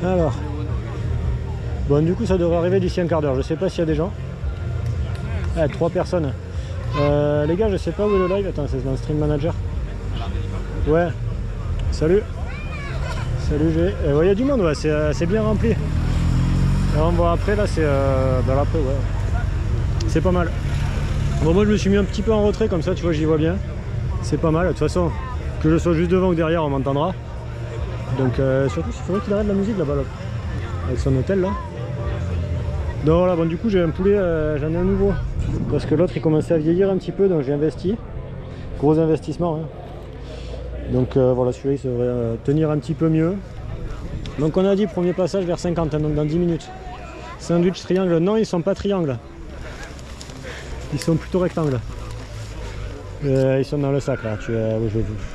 Alors. Bon, du coup, ça devrait arriver d'ici un quart d'heure. Je sais pas s'il y a des gens. Ah, 3 personnes. Les gars, je sais pas où est le live. Attends, c'est dans le Stream Manager. Ouais. Salut. Salut G. Ouais, il y a du monde, ouais, c'est bien rempli. Et on voit après, là, c'est bah, après, ouais. C'est pas mal. Bon, moi, je me suis mis un petit peu en retrait, comme ça, tu vois, j'y vois bien. C'est pas mal. De toute façon, que je sois juste devant ou derrière, on m'entendra. Donc, surtout, il faudrait qu'il arrête la musique là-bas, là, avec son hôtel, là. Donc voilà, bon, du coup, j'ai un poulet, j'en ai un nouveau. Parce que l'autre, il commençait à vieillir un petit peu, donc j'ai investi. Gros investissement, hein. Donc voilà, celui-là, il devrait tenir un petit peu mieux. Donc on a dit premier passage vers 50, hein, donc dans 10 minutes. Sandwich triangle, non, ils sont pas triangles. Ils sont plutôt rectangles. Ils sont dans le sac, là.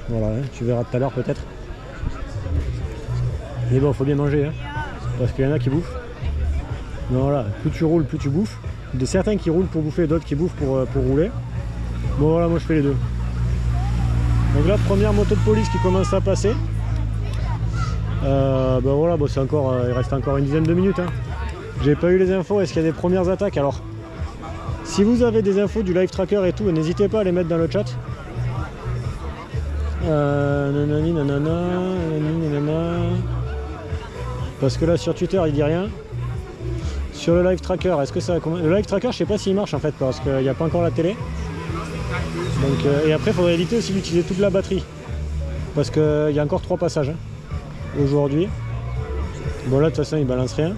Voilà, hein, tu verras tout à l'heure peut-être. Mais bon, faut bien manger, hein, parce qu'il y en a qui bouffent. Donc voilà, plus tu roules, plus tu bouffes. De certains qui roulent pour bouffer, d'autres qui bouffent pour rouler. Bon voilà, moi je fais les deux. Donc là, première moto de police qui commence à passer. Ben voilà, bon, c'est encore, il reste encore une dizaine de minutes, hein. J'ai pas eu les infos, est-ce qu'il y a des premières attaques? Alors, si vous avez des infos du live tracker et tout, n'hésitez pas à les mettre dans le chat. Nanani, nanana, nanani, nanana. Parce que là sur Twitter il dit rien. Sur le live tracker, est-ce que ça... Le live tracker, je sais pas s'il marche en fait, parce qu'il n'y a pas encore la télé. Donc, et après, il faudrait éviter aussi d'utiliser toute la batterie. Parce qu'il y a encore 3 passages, hein, aujourd'hui. Bon là, de toute façon, il balance rien.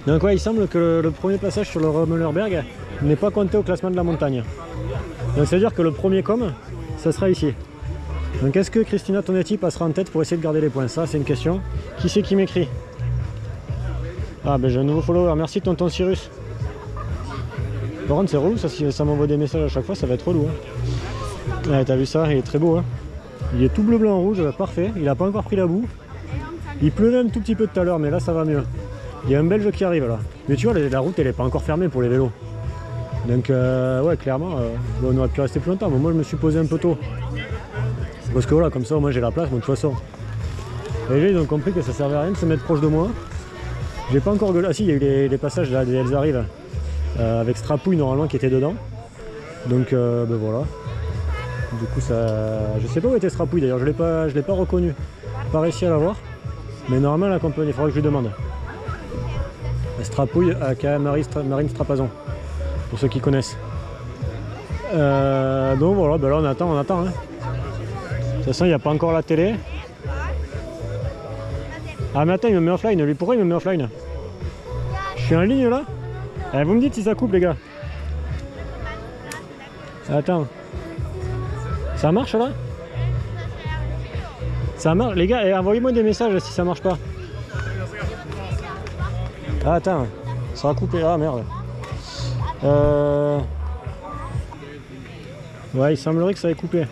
Donc ouais, il semble que le premier passage sur le Rommelberg n'est pas compté au classement de la montagne. Donc ça veut dire que le premier com, ça sera ici. Donc est-ce que Christina Tonetti passera en tête pour essayer de garder les points? Ça, c'est une question. Qui c'est qui m'écrit? Ah ben j'ai un nouveau follower, merci tonton Cyrus. Par contre c'est relou ça, si ça m'envoie des messages à chaque fois, ça va être relou, hein. Ouais, t'as vu ça, il est très beau, hein. Il est tout bleu blanc rouge, parfait, il a pas encore pris la boue. Il pleuvait un tout petit peu tout à l'heure, mais là ça va mieux. Il y a un Belge qui arrive là. Mais tu vois, la route elle est pas encore fermée pour les vélos. Donc ouais, clairement, on aurait pu rester plus longtemps, mais moi je me suis posé un peu tôt. Parce que voilà, comme ça au moins j'ai la place, bon, de toute façon. Les gens ils ont compris que ça servait à rien de se mettre proche de moi. J'ai pas encore gueulé. Ah si, il y a eu les passages là, elles arrivent avec Strapouille normalement qui était dedans. Donc ben voilà. Du coup ça. Je sais pas où était Strapouille d'ailleurs, je l'ai pas reconnu. Pas réussi à la voir. Mais normalement la compagnie, il faudra que je lui demande. Strapouille à Marine Strapazon. Pour ceux qui connaissent. Donc voilà, ben là on attend, hein. De toute façon il n'y a pas encore la télé. Ah mais attends, il me met offline, lui, pourquoi il me met offline? Je suis en ligne là? Eh, vous me dites si ça coupe les gars. Attends. Ça marche là? Ça marche les gars, envoyez-moi des messages si ça marche pas. Ah attends, ça a coupé, ah merde. Ouais, il semblerait que ça ait coupé.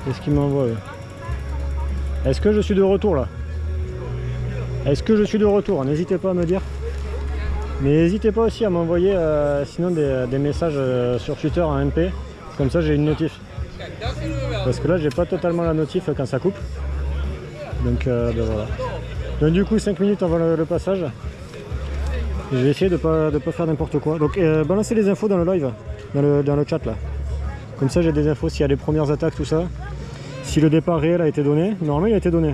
Qu'est-ce qu'il m'envoie? Est-ce que je suis de retour là? Est-ce que je suis de retour? N'hésitez pas à me dire. Mais n'hésitez pas aussi à m'envoyer sinon des messages sur Twitter en MP. Comme ça j'ai une notif. Parce que là j'ai pas totalement la notif quand ça coupe. Donc ben voilà. Donc du coup 5 minutes avant le passage. Je vais essayer de pas faire n'importe quoi. Donc balancez les infos dans le live, dans le chat là. Comme ça j'ai des infos s'il y a les premières attaques, tout ça. Si le départ réel a été donné. Normalement il a été donné.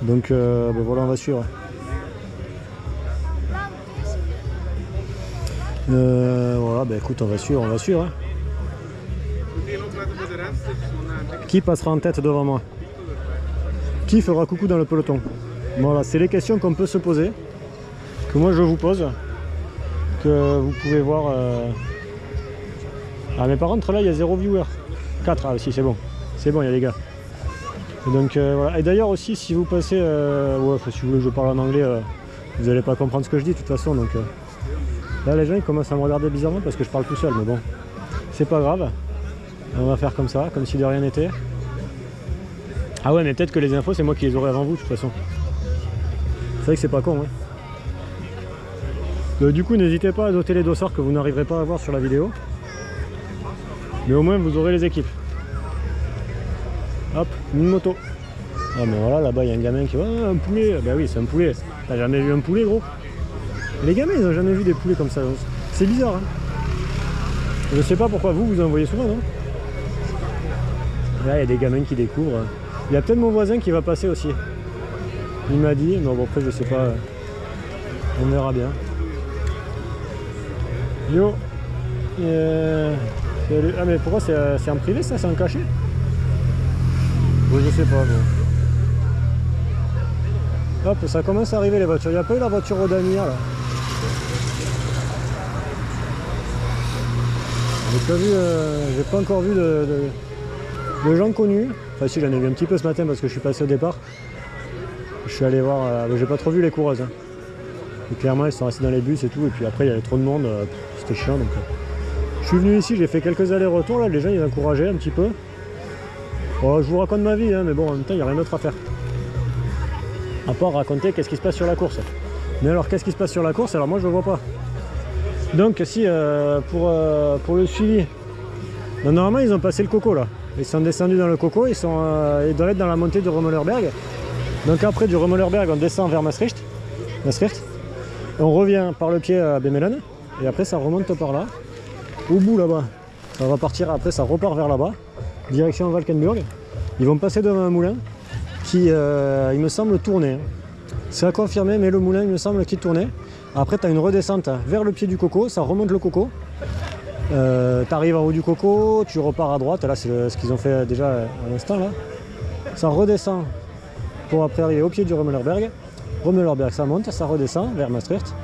Donc ben voilà, on va suivre. Voilà, ben écoute, on va suivre, hein. Qui passera en tête devant moi? Qui fera coucou dans le peloton? Voilà, c'est les questions qu'on peut se poser, que moi je vous pose, que vous pouvez voir. Ah mais par contre là il y a 0 viewer. 4, ah si c'est bon. C'est bon, il y a les gars. Et donc voilà. Et d'ailleurs aussi si vous passez ouais, si vous voulez que je parle en anglais, vous n'allez pas comprendre ce que je dis de toute façon. Donc là les gens ils commencent à me regarder bizarrement parce que je parle tout seul, mais bon, c'est pas grave. On va faire comme ça, comme si de rien n'était. Ah ouais mais peut-être que les infos c'est moi qui les aurai avant vous de toute façon. C'est vrai que c'est pas con, hein. Du coup n'hésitez pas à noter les dossards que vous n'arriverez pas à voir sur la vidéo. Mais au moins vous aurez les équipes. Hop, une moto. Ah mais voilà, là-bas il y a un gamin qui va, ah, un poulet. Ben oui, c'est un poulet. T'as jamais vu un poulet, gros? Les gamins, ils n'ont jamais vu des poulets comme ça. C'est bizarre, hein. Je sais pas pourquoi vous en voyez souvent, non? Là, il y a des gamins qui découvrent. Il y a peut-être mon voisin qui va passer aussi. Il m'a dit, mais bon, après, je sais pas. On verra bien. Yo. Ah, mais pourquoi c'est en privé, ça? C'est en cachet? Bon, je sais pas, bon. Hop, ça commence à arriver les voitures. Il n'y a pas eu la voiture au Damia, là. J'ai pas encore vu de gens connus. Enfin si, j'en ai vu un petit peu ce matin parce que je suis passé au départ. Je suis allé voir, j'ai pas trop vu les coureuses. Hein. Et clairement ils sont restés dans les bus et tout, et puis après il y avait trop de monde, c'était chiant donc. Je suis venu ici, j'ai fait quelques allers-retours, là les gens ils encourageaient un petit peu. Bon, je vous raconte ma vie, hein, mais bon en même temps il n'y a rien d'autre à faire. À part raconter qu'est-ce qui se passe sur la course. Mais alors qu'est-ce qui se passe sur la course? Alors moi je le vois pas. Donc si pour le suivi, donc, normalement ils ont passé le coco là, ils sont descendus dans le coco, ils doivent être dans la montée du Rommelerberg. Donc après du Rommelerberg on descend vers Maastricht, et on revient par le pied à Bemmelen, et après ça remonte par là, au bout là-bas, ça va partir, après ça repart vers là-bas, direction Valkenburg. Ils vont passer devant un moulin qui il me semble tourner, hein. C'est à confirmer, mais le moulin il me semble qu'il tournait. Après tu as une redescente vers le pied du coco, ça remonte le coco. Tu arrives en haut du coco, tu repars à droite, là c'est ce qu'ils ont fait déjà à l'instant là. Ça redescend pour après arriver au pied du Rommelerberg. Rommelerberg ça monte, ça redescend vers Maastricht.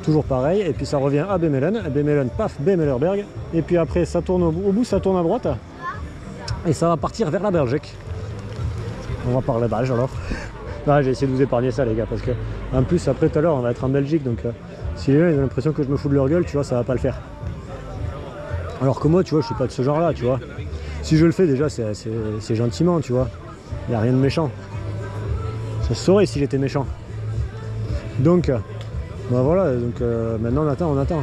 Toujours pareil, et puis ça revient à Bemmelen. Bemmelen, paf, Bemmelersberg. Et puis après ça tourne au bout, ça tourne à droite. Et ça va partir vers la Belgique. On va parler belge alors. Ah, j'ai essayé de vous épargner ça les gars, parce que en plus après tout à l'heure on va être en Belgique, donc si les gens ils ont l'impression que je me fous de leur gueule, tu vois, ça va pas le faire. Alors que moi tu vois, je suis pas de ce genre là, tu vois. Si je le fais déjà c'est gentiment, tu vois. Il n'y a rien de méchant. Je saurais si j'étais méchant. Donc bah voilà, donc maintenant on attend.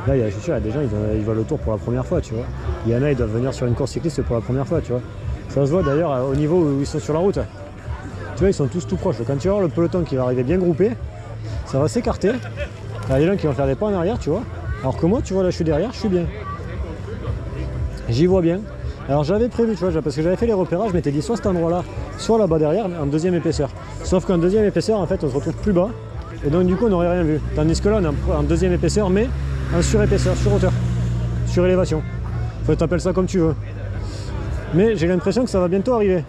Là je suis sûr, il y a des gens ils vont le tour pour la première fois, tu vois. Il y en a ils doivent venir sur une course cycliste pour la première fois, tu vois. Ça se voit d'ailleurs au niveau où ils sont sur la route. Tu vois, ils sont tous tout proches. Quand tu vas voir le peloton qui va arriver bien groupé, ça va s'écarter. Il y a des gens qui vont faire des pas en arrière, tu vois. Alors que moi, tu vois, là je suis derrière, je suis bien. J'y vois bien. Alors j'avais prévu, tu vois, parce que j'avais fait les repérages, je m'étais dit soit cet endroit-là, soit là-bas derrière, en deuxième épaisseur. Sauf qu'en deuxième épaisseur, en fait, on se retrouve plus bas. Et donc du coup, on n'aurait rien vu. Tandis que là, on est en deuxième épaisseur, mais en surépaisseur, sur hauteur, sur élévation. Faut que tu appelles ça comme tu veux. Mais j'ai l'impression que ça va bientôt arriver.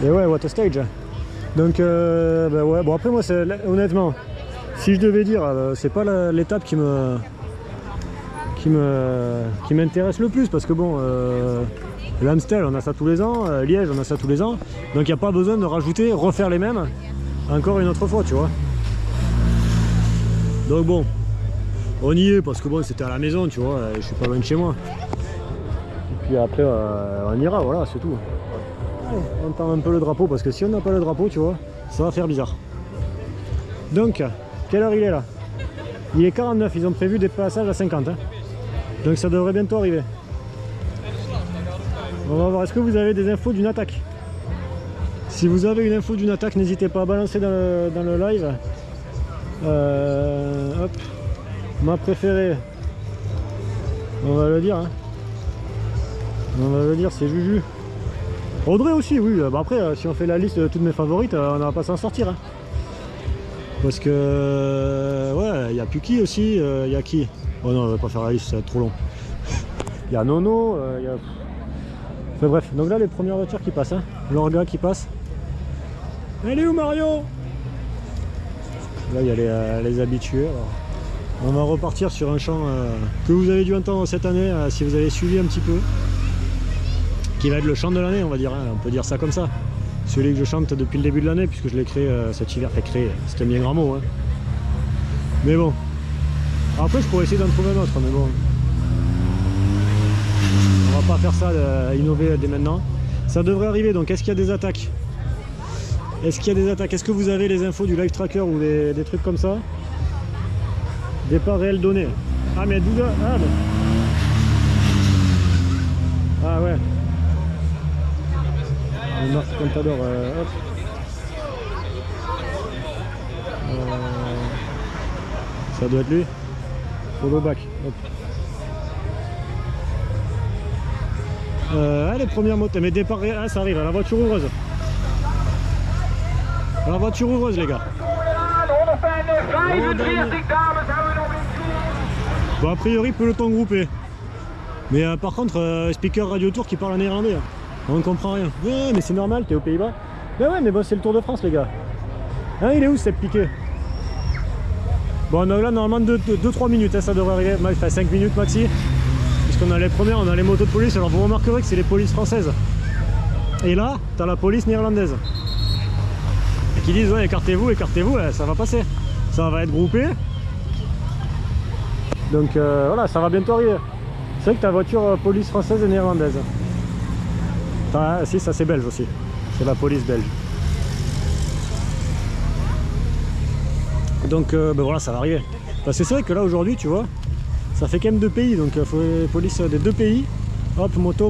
Et ouais, what a stage. Donc, bah ouais, bon après moi, honnêtement, si je devais dire, c'est pas l'étape qui m'intéresse le plus, parce que bon, l'Amstel, on a ça tous les ans, Liège, on a ça tous les ans, donc il n'y a pas besoin de rajouter, refaire les mêmes, encore une autre fois, tu vois. Donc bon, on y est, parce que bon, c'était à la maison, tu vois, je suis pas loin de chez moi. Et puis après, on ira, voilà, c'est tout. On tend un peu le drapeau, parce que si on n'a pas le drapeau, tu vois, ça va faire bizarre. Donc, quelle heure il est là? Il est 49, ils ont prévu des passages à 50. Hein. Donc ça devrait bientôt arriver. On va voir, est-ce que vous avez des infos d'une attaque? Si vous avez une info d'une attaque, n'hésitez pas à balancer dans le live. Hop, ma préférée, on va le dire. Hein. On va le dire, c'est Juju. Audrey aussi, oui. Bah après, si on fait la liste de toutes mes favorites, on ne va pas s'en sortir. Hein. Parce que, ouais, il y a Puki aussi. Il y a qui? Oh non, on va pas faire la liste, ça va être trop long. Il y a Nono. Y a... Enfin bref, donc là, les premières voitures qui passent. Hein. L'Orga qui passe. Elle est où Mario? Là, il y a les habitués. Alors. On va repartir sur un chant que vous avez dû entendre cette année, si vous avez suivi un petit peu. Qui va être le chant de l'année, on va dire, hein, on peut dire ça comme ça. Celui que je chante depuis le début de l'année, puisque je l'ai créé cet hiver, c'était bien grand mot. Hein. Mais bon. Après, je pourrais essayer d'en trouver un autre, mais bon. On va pas faire ça, innover dès maintenant. Ça devrait arriver, donc est-ce qu'il y a des attaques? Est-ce qu'il y a des attaques? Est-ce que vous avez les infos du live tracker ou des trucs comme ça? Départ réel donné. Ah, mais Douga. Ah ouais. Marc Contador, hop. Ça doit être lui. Follow back. Hop. Les premières motos, mais départ, ah, ça arrive, la voiture ouvreuse. La voiture ouvreuse, les gars. Bon, a priori, peloton groupé. Mais par contre, speaker radio tour qui parle en néerlandais. Hein. On comprend rien. Ouais, mais c'est normal, t'es aux Pays-Bas. Ben ouais, mais bon, c'est le Tour de France, les gars. Hein, il est où, cette piqué? Bon, donc là, normalement, 2-3 minutes, hein, ça devrait arriver. Enfin, 5 minutes maxi. Puisqu'on a les premières, on a les motos de police. Alors, vous remarquerez que c'est les polices françaises. Et là, t'as la police néerlandaise. Et qui disent, ouais, écartez-vous, ouais, ça va passer. Ça va être groupé. Donc, voilà, ça va bientôt arriver. C'est vrai que ta voiture police française et néerlandaise. Ah, si, ça c'est belge aussi. C'est la police belge. Donc ben voilà, ça va arriver. Parce que c'est vrai que là aujourd'hui, tu vois, ça fait quand même 2 pays. Donc il faut les polices des 2 pays. Hop, moto.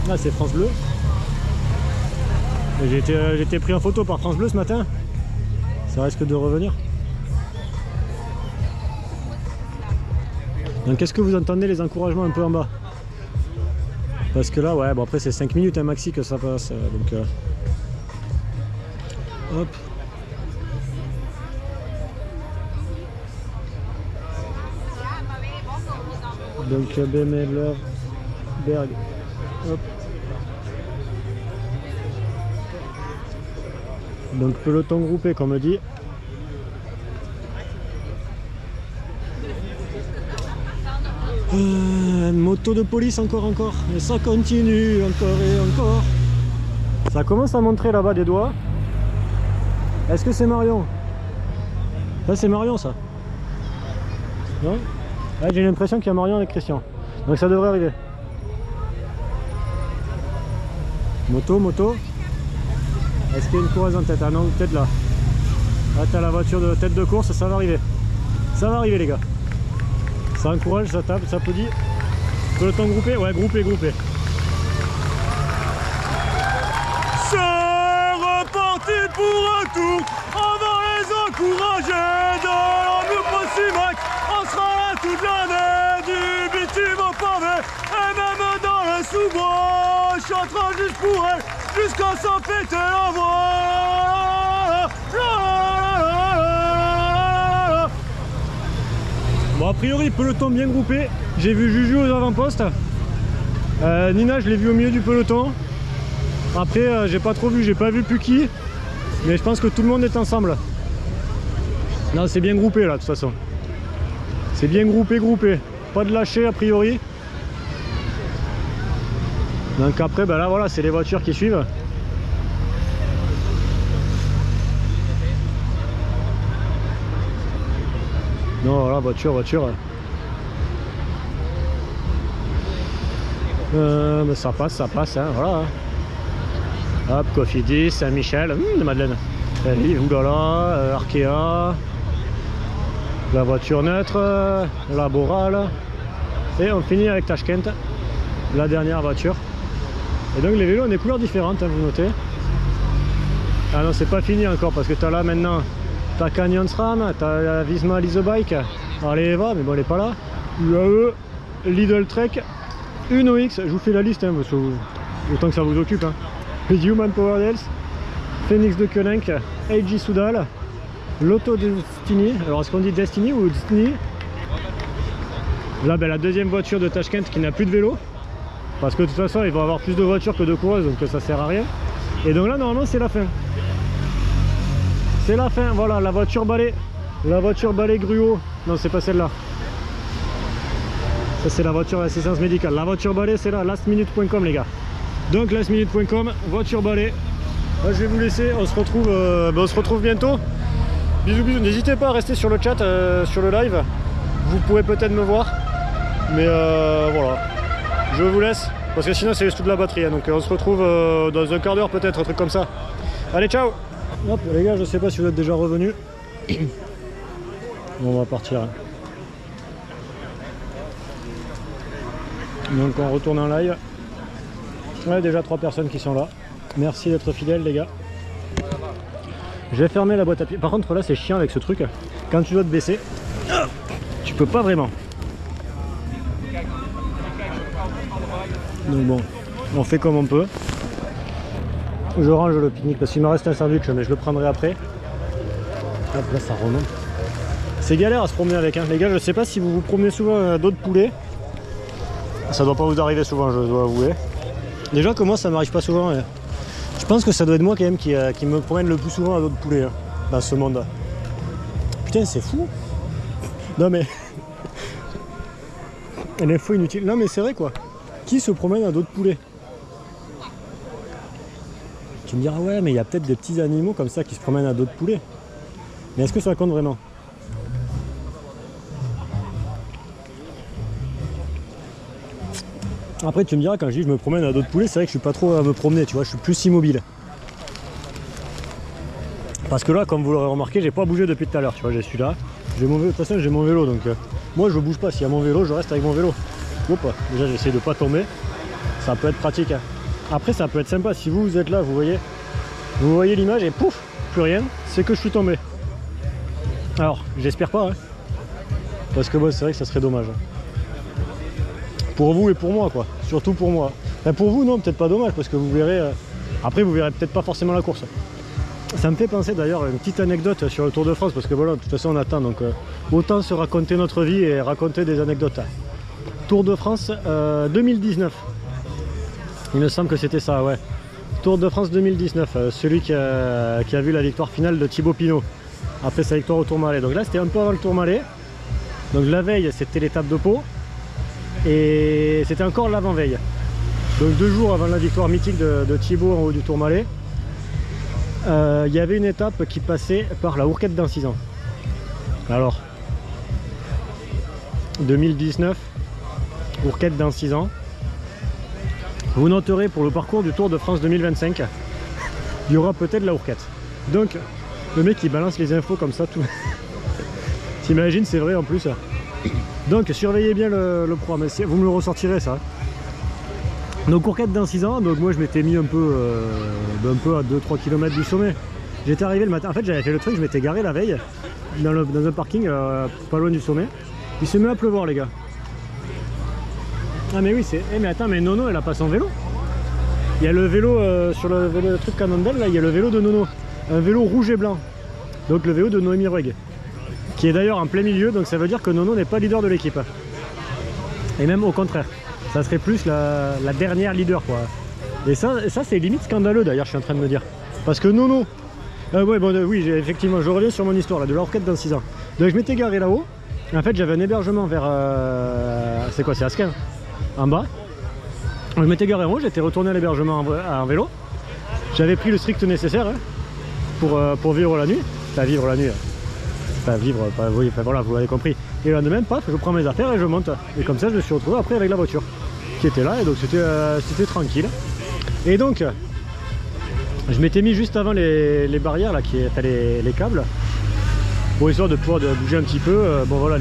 Là c'est France Bleu. J'ai été pris en photo par France Bleu ce matin. Ça risque de revenir. Donc est-ce que vous entendez les encouragements un peu en bas? Parce que là, ouais, bon après c'est 5 minutes un maxi que ça passe. Donc hop. Donc Bemeler, Berg. Hop. Donc peloton groupé comme on dit. Moto de police encore. Et ça continue encore et encore. Ça commence à montrer là-bas des doigts. Est-ce que c'est Marion? Ça c'est Marion ça. Non? Ah, j'ai l'impression qu'il y a Marion avec Christian. Donc ça devrait arriver. Moto. Est-ce qu'il y a une coureuse en tête? Ah non, peut-être là. Là t'as la voiture de tête de course, ça va arriver. Ça va arriver les gars. Ça encourage, ça tape, ça applaudit. Peloton groupé? Ouais, groupé. C'est reparti pour un tour. On va les encourager dans le Proximac. On sera là toute l'année, du bitume au pavé. Et même dans le sous-bois, je chantera juste pour elle, jusqu'à s'en péter la voix. Bon, a priori, peloton bien groupé. J'ai vu Juju aux avant-postes. Nina, je l'ai vu au milieu du peloton. Après, j'ai pas trop vu, j'ai pas vu Puki. Mais je pense que tout le monde est ensemble. Non, c'est bien groupé là, de toute façon. C'est bien groupé. Pas de lâcher, a priori. Donc après, ben là, voilà, c'est les voitures qui suivent. Non, voilà, voiture. Mais ça passe, hein, voilà. Hop, Cofidis, Saint-Michel, de Madeleine. Oulala, Arkea. La voiture neutre, la Boral. Et on finit avec Tashkent, la dernière voiture. Et donc les vélos ont des couleurs différentes, hein, vous notez. Ah non, c'est pas fini encore, parce que tu as là maintenant, t'as Canyon SRAM, t'as la Visma Lizobike, Harley Eva, mais bon elle est pas là. UAE, Lidl Trek, Uno X, je vous fais la liste, hein, parce que autant que ça vous occupe. Hein. Human Power Health, Phoenix de Kolenk, AG Soudal, Lotto Destiny, alors est-ce qu'on dit Destiny ou Destiny? Là ben, la deuxième voiture de Tashkent qui n'a plus de vélo, parce que de toute façon ils vont avoir plus de voitures que de coureuses, donc ça sert à rien. Et donc là normalement c'est la fin. C'est la fin, voilà, la voiture balai gruau. Non, c'est pas celle-là. Ça c'est la voiture d'assistance médicale. La voiture balai c'est là, lastminute.com les gars. Donc lastminute.com, voiture balai. Là, je vais vous laisser, on se retrouve bientôt. Bisous, n'hésitez pas à rester sur le chat, sur le live. Vous pourrez peut-être me voir. Mais voilà, je vous laisse. Parce que sinon c'est juste toute la batterie. Hein. Donc on se retrouve dans un quart d'heure peut-être, un truc comme ça. Allez, ciao. Hop, les gars, je sais pas si vous êtes déjà revenus. On va partir. Hein. Donc on retourne en live. Ouais, déjà 3 personnes qui sont là. Merci d'être fidèles les gars. Je vais fermer la boîte à pieds. Par contre là c'est chiant avec ce truc. Quand tu dois te baisser, tu peux pas vraiment. Donc bon, on fait comme on peut. Je range le pique-nique parce qu'il me reste un sandwich mais je le prendrai après. Hop là ça remonte. C'est galère à se promener avec hein. Les gars, je sais pas si vous vous promenez souvent à dos de poulet. Ça doit pas vous arriver souvent, je dois avouer. Déjà que moi ça m'arrive pas souvent. Je pense que ça doit être moi quand même qui me promène le plus souvent à dos de poulet hein, dans ce monde. Putain c'est fou. Non mais l'info inutile. Non mais c'est vrai quoi. Qui se promène à dos de poulet? Tu me diras ouais mais il y a peut-être des petits animaux comme ça qui se promènent à dos de poulet. Mais est-ce que ça compte vraiment? Après tu me diras quand je dis je me promène à dos de poulet, c'est vrai que je suis pas trop à me promener, tu vois, je suis plus immobile. Parce que là, comme vous l'aurez remarqué, j'ai pas bougé depuis tout à l'heure, tu vois, je suis là. J'ai mon vélo, de toute façon j'ai mon vélo donc moi je bouge pas, s'il y a mon vélo, je reste avec mon vélo. Hop, déjà j'essaie de pas tomber. Ça peut être pratique. Hein. Après ça peut être sympa, si vous êtes là, vous voyez l'image et pouf, plus rien, c'est que je suis tombé. Alors, j'espère pas, hein, parce que bon, c'est vrai que ça serait dommage. Pour vous et pour moi quoi, surtout pour moi. Enfin, pour vous non, peut-être pas dommage parce que vous verrez, après vous verrez peut-être pas forcément la course. Ça me fait penser d'ailleurs à une petite anecdote sur le Tour de France parce que voilà, de toute façon on attend donc autant se raconter notre vie et raconter des anecdotes. Tour de France 2019, il me semble que c'était ça, ouais. Tour de France 2019, celui qui a vu la victoire finale de Thibaut Pinot après sa victoire au Tourmalet. Donc là c'était un peu avant le Tourmalet, donc la veille c'était l'étape de Pau et c'était encore l'avant-veille. Donc 2 jours avant la victoire mythique de Thibaut en haut du Tourmalet. Il y avait une étape qui passait par la Hourquette d'Ancizan. Alors 2019, Hourquette d'Ancizan. Vous noterez pour le parcours du Tour de France 2025, il y aura peut-être la Hourquette. Donc le mec il balance les infos comme ça tout. T'imagines, c'est vrai en plus. Donc surveillez bien le programme, vous me le ressortirez ça. Donc Hourquette d'Ancizan, donc moi je m'étais mis un peu à 2-3 km du sommet. J'étais arrivé le matin, en fait j'avais fait le truc, je m'étais garé la veille dans un parking pas loin du sommet. Il se met à pleuvoir les gars. Ah mais oui c'est. Eh mais attends mais Nono elle a pas son vélo. Il y a le vélo sur le truc Cannondale là, il y a le vélo de Nono. Un vélo rouge et blanc. Donc le vélo de Noémie Rueg. Qui est d'ailleurs en plein milieu, donc ça veut dire que Nono n'est pas leader de l'équipe. Et même au contraire. Ça serait plus la dernière leader quoi. Et ça c'est limite scandaleux d'ailleurs je suis en train de me dire. Parce que Nono. Ouais bon oui effectivement je reviens sur mon histoire là, de la Hourquette d'Ancizan. Donc je m'étais garé là-haut. En fait j'avais un hébergement vers. C'est quoi, c'est Asquin en bas. Je m'étais garé en haut, j'étais retourné à l'hébergement en vélo. J'avais pris le strict nécessaire hein, pour vivre la nuit. Enfin vivre la nuit. Enfin vivre, oui, enfin voilà, vous l'avez compris. Et le lendemain, paf, je prends mes affaires et je monte. Et comme ça je me suis retrouvé après avec la voiture qui était là et donc c'était tranquille. Et donc je m'étais mis juste avant les barrières là, enfin, les câbles. Pour histoire de pouvoir bouger un petit peu. Bon voilà,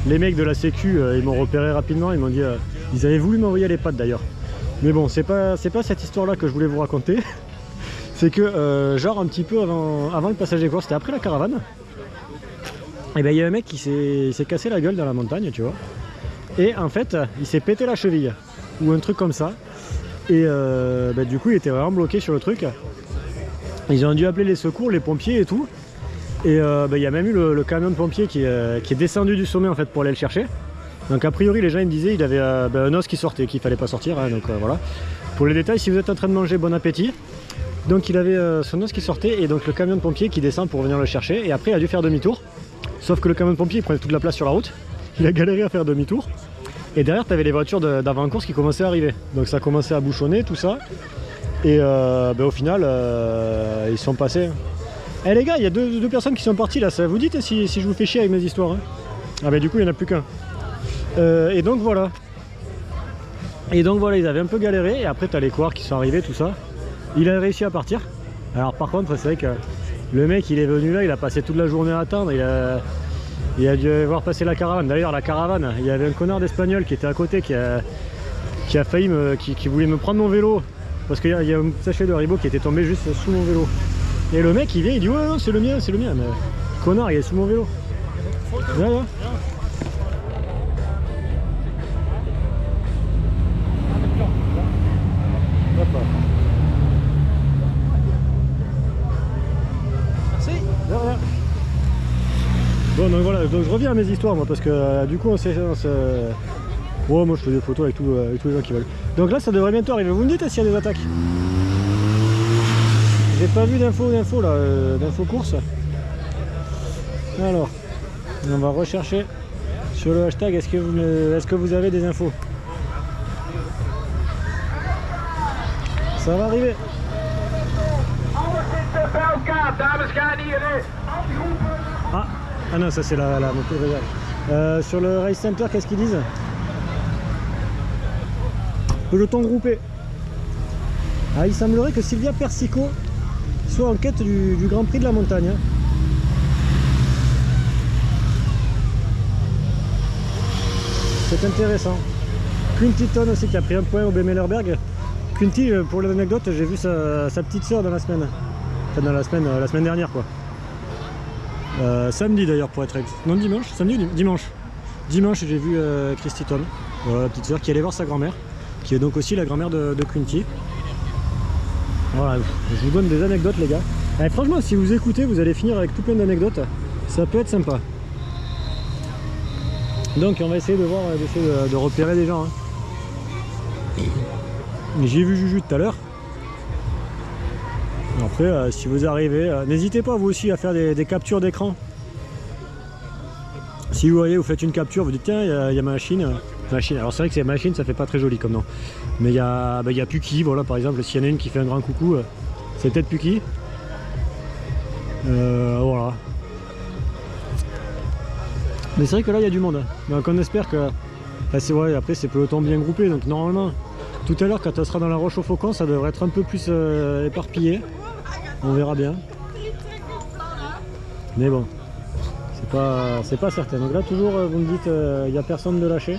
les mecs de la sécu ils m'ont repéré rapidement, ils m'ont dit ils avaient voulu m'envoyer les pattes d'ailleurs. Mais bon c'est pas cette histoire là que je voulais vous raconter. C'est que genre un petit peu avant le passage des courses, c'était après la caravane. Et ben il y a un mec qui s'est cassé la gueule dans la montagne tu vois. Et en fait il s'est pété la cheville. Ou un truc comme ça. Et bah, du coup il était vraiment bloqué sur le truc. Ils ont dû appeler les secours, les pompiers et tout. Et bah, y a même eu le camion de pompiers qui est descendu du sommet en fait pour aller le chercher. Donc a priori les gens ils me disaient il avait bah, un os qui sortait, qu'il fallait pas sortir hein, donc voilà. Pour les détails, si vous êtes en train de manger, bon appétit. Donc il avait son os qui sortait et donc le camion de pompiers qui descend pour venir le chercher. Et après il a dû faire demi-tour. Sauf que le camion de pompier il prenait toute la place sur la route. Il a galéré à faire demi-tour. Et derrière tu avais les voitures d'avant-course qui commençaient à arriver. Donc ça commençait à bouchonner tout ça. Et bah, au final ils sont passés. Eh les gars, il y a deux personnes qui sont parties là, ça vous dit si je vous fais chier avec mes histoires hein. Ah bah du coup il n'y en a plus qu'un. Et donc voilà. Et donc voilà, ils avaient un peu galéré et après t'as les coureurs qui sont arrivés, tout ça. Il a réussi à partir. Alors par contre c'est vrai que le mec il est venu là, il a passé toute la journée à attendre, il a dû voir passer la caravane. D'ailleurs la caravane, il y avait un connard d'Espagnol qui était à côté qui qui a failli qui voulait me prendre mon vélo. Parce qu'il y a un sachet de Haribo qui était tombé juste sous mon vélo. Et le mec il vient, il dit ouais non c'est le mien, c'est le mien. Mais connard, il est sous mon vélo. Là, là. Bon donc voilà, donc je reviens à mes histoires moi parce que du coup on s'est... Oh moi je fais des photos avec, avec tous les gens qui veulent. Donc là ça devrait bientôt arriver, vous me dites s'il y a des attaques. J'ai pas vu d'infos là, d'infos course. Alors, on va rechercher sur le hashtag, est-ce que vous avez des infos? Ça va arriver. Ah non, ça c'est la moto régale. Sur le Race Center, qu'est-ce qu'ils disent? Peloton groupé. Ah, il semblerait que Sylvia Persico soit en quête du Grand Prix de la montagne. C'est intéressant. Quinty Ton aussi qui a pris un point au Bemellerberg. Quinty, pour l'anecdote, j'ai vu sa petite soeur dans la semaine. Enfin, dans la semaine dernière quoi. Samedi d'ailleurs pour être exact. Non, dimanche. Samedi ou dimanche. Dimanche j'ai vu Christy Ton, la petite soeur qui allait voir sa grand-mère, qui est donc aussi la grand-mère de Quinty. Voilà, je vous donne des anecdotes les gars. Et franchement si vous écoutez vous allez finir avec tout plein d'anecdotes. Ça peut être sympa. Donc on va essayer de voir, de repérer des gens. Hein. J'ai vu Juju tout à l'heure. Après si vous arrivez, n'hésitez pas vous aussi à faire des captures d'écran. Si vous voyez, vous faites une capture, vous dites tiens il y a ma machine. Alors c'est vrai que c'est machine, ça fait pas très joli comme nom. Mais il y a Puki, voilà par exemple, s'il y en a une qui fait un grand coucou, c'est peut-être Puki. Voilà. Mais c'est vrai que là il y a du monde. Donc on espère que. Enfin, c'est vrai, après c'est peloton bien groupé, donc normalement, tout à l'heure quand elle sera dans la Roche au Faucon, ça devrait être un peu plus éparpillé. On verra bien. Mais bon. C'est pas certain. Donc là toujours vous me dites il n'y a personne de lâché.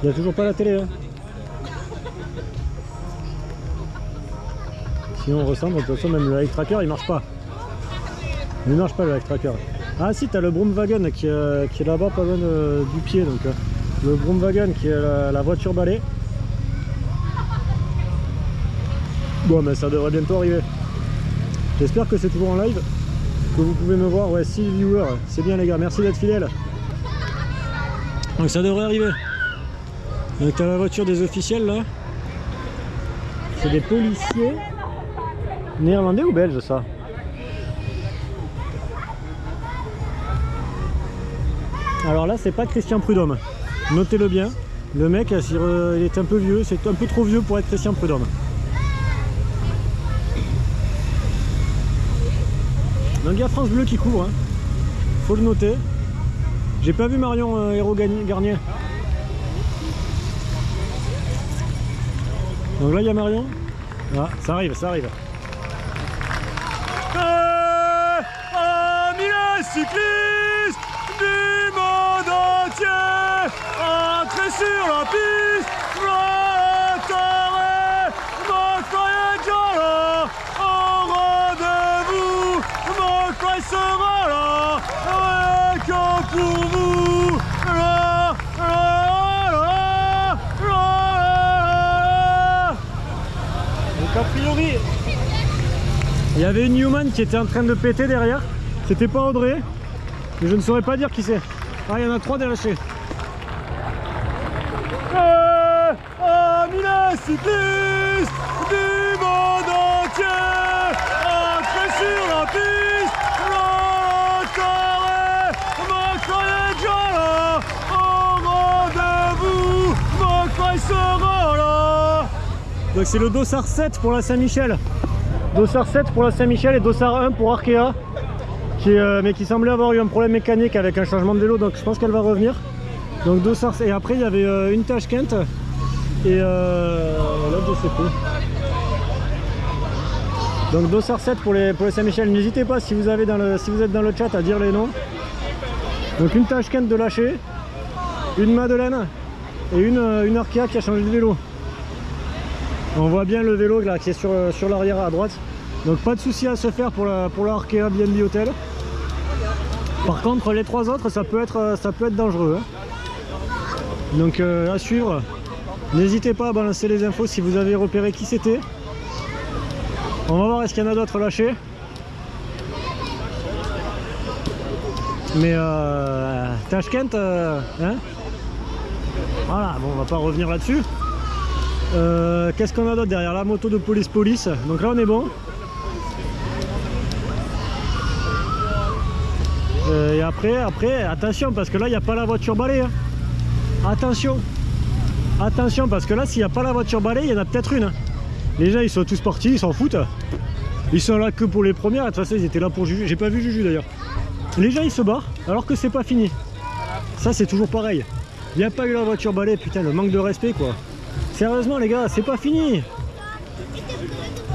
Il n'y a toujours pas la télé. Hein. Sinon on ressemble, de toute façon même le live tracker il marche pas. Il marche pas le live tracker. Ah si, t'as le Broomwagen qui est là-bas pas loin du pied. Donc le Broomwagen qui est la voiture balai. Bon mais ça devrait bientôt arriver. J'espère que c'est toujours en live. Que vous pouvez me voir, ouais 6 viewers, c'est bien les gars, merci d'être fidèles. Donc ça devrait arriver. Donc t'as la voiture des officiels là. C'est des policiers. Néerlandais ou belges ça? Alors là c'est pas Christian Prudhomme. Notez-le bien. Le mec il est un peu vieux, c'est un peu trop vieux pour être Christian Prudhomme. Donc il y a France Bleu qui couvre, hein. Faut le noter. J'ai pas vu Marion Hérault Garnier. Donc là il y a Marion. Ah, ça arrive, ça arrive. Amis les cyclistes du monde entier, entrez sur la piste, préparez McFly et Jala au rendez-vous. McFly sera là, rien que pour vous. Donc a priori, il y avait une Newman qui était en train de péter derrière. C'était pas Audrey, mais je ne saurais pas dire qui c'est. Ah, il y en a 3 délâchés. Amis les cyclistes du monde entier, entrez sur la piste, le carré, McFly et Jala au rendez-vous, McFly sera là. Donc c'est le Dossard 7 pour la Saint-Michel. Dossard 7 pour la Saint-Michel et Dossard 1 pour Arkea. Mais qui semblait avoir eu un problème mécanique avec un changement de vélo, donc je pense qu'elle va revenir. Donc Dossard, et après il y avait une Tashkent et là je sais plus. Donc Dossard 7 pour les Saint-Michel. N'hésitez pas si vous êtes dans le chat à dire les noms. Donc une Tashkent de lâcher, une Madeleine et une Arkea qui a changé de vélo. On voit bien le vélo là qui est sur l'arrière à droite. Donc pas de souci à se faire pour l'Arkea Airbnb Hotel. Par contre les trois autres ça peut être dangereux. Hein. Donc à suivre. N'hésitez pas à balancer les infos si vous avez repéré qui c'était. On va voir est-ce qu'il y en a d'autres lâchés. Mais Tashkent, hein, voilà, bon on va pas revenir là-dessus. Qu'est-ce qu'on a d'autre derrière? La moto de police. Donc là on est bon. Et après, attention parce que là il n'y a pas la voiture balai. Hein. Attention parce que là s'il n'y a pas la voiture balai, il y en a peut-être une. Hein. Les gens ils sont tous partis, ils s'en foutent. Ils sont là que pour les premières. De toute façon ils étaient là pour Juju. J'ai pas vu Juju d'ailleurs. Les gens ils se barrent alors que c'est pas fini. Ça c'est toujours pareil. Il n'y a pas eu la voiture balai, putain le manque de respect quoi. Sérieusement les gars, c'est pas fini.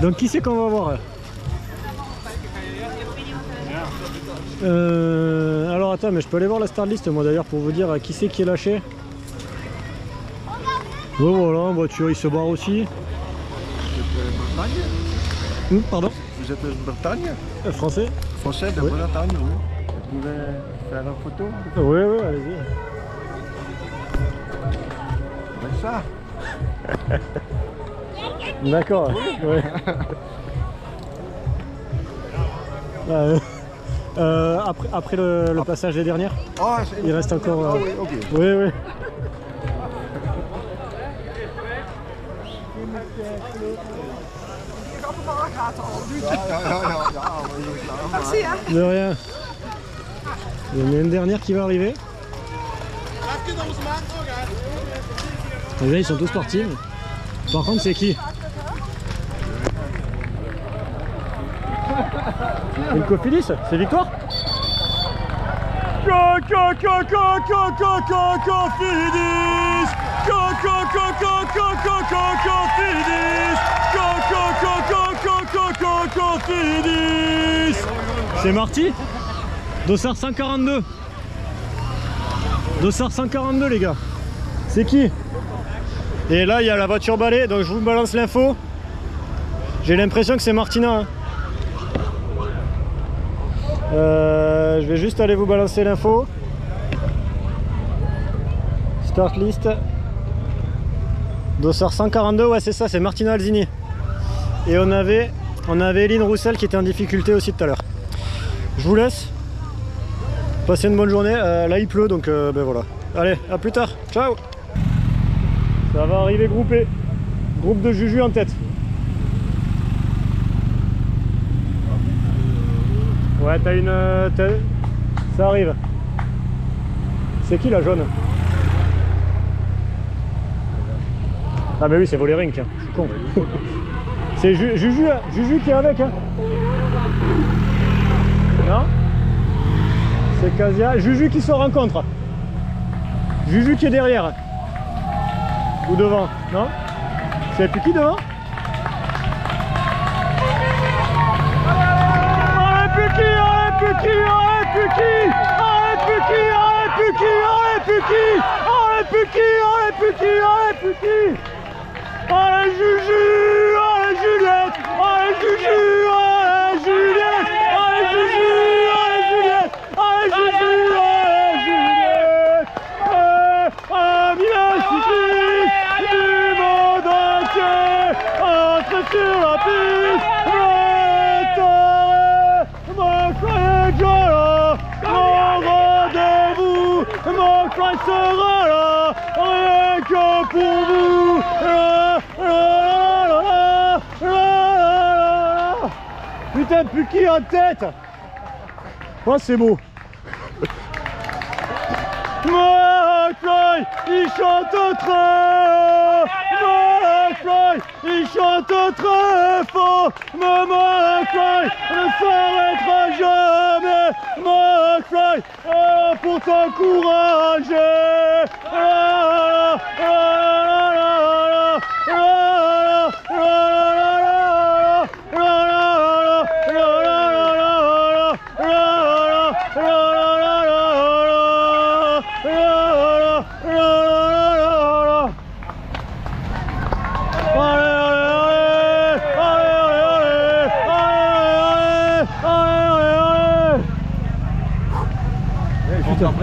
Donc qui c'est qu'on va voir? Alors attends, mais je peux aller voir la star list moi d'ailleurs pour vous dire qui c'est qui est lâché. Bon voilà, en voiture il se barre aussi. Pardon? Vous êtes de Bretagne? Français? Français de Bretagne, oui. Vous pouvez faire une photo? Oui, allez-y. Avec ça? D'accord. Oui. Après le passage des dernières, il reste encore... oui, ok. Oui. De rien. Il y en a une dernière qui va arriver. Les gens ils sont tous partis. Par contre c'est qui? Une Cofidis? C'est Victoire? Cofidis. C'est Marty? Dossard 142. Dossard 142 les gars. C'est qui? Et là il y a la voiture balai, donc je vous balance l'info. J'ai l'impression que c'est Martina. Hein. Je vais juste aller vous balancer l'info. Start list. Dossard 142, ouais c'est ça, c'est Martina Alzini. Et on avait Eline Roussel qui était en difficulté aussi tout à l'heure. Je vous laisse. Passez une bonne journée. Là il pleut donc ben voilà. Allez, à plus tard. Ciao. Ça va arriver groupé. Groupe de Juju en tête. Ouais, t'as une... Ça arrive. C'est qui la jaune? Ah bah oui, c'est Volering, tiens. Je suis con. C'est Juju qui est avec, hein. Non? C'est Casia. Juju qui se rencontre. Juju qui est derrière. Ou devant, non? C'est plus qui devant? Allez Juju, allez Juliette, allez Juju, allez Juliette, allez Juju, allez Juliette, allez Juju, allez Juliette, bien cycliste du monde entier, entre sur la piste, mon collègue Jola, mon rendez-vous, mon coin sera là, rien que pour vous. Putain, Puki en tête. Oh, c'est beau. McFly, il chante très haut. McFly, il chante très fort. Mais McFly ne s'arrêtera jamais. McFly, pour t'encourager. Allez,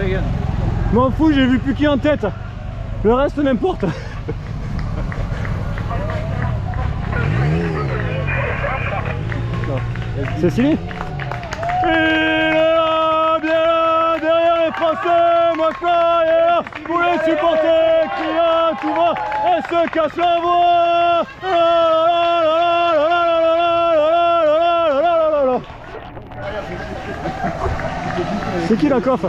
Bergen. M'en fous, j'ai vu plus qui en tête. Le reste n'importe. C'est stylé. Il est là, bien là, derrière les Français, McFly est là, pour les supporters, criant tout va, et se casse la voix. C'est qui la coiffe?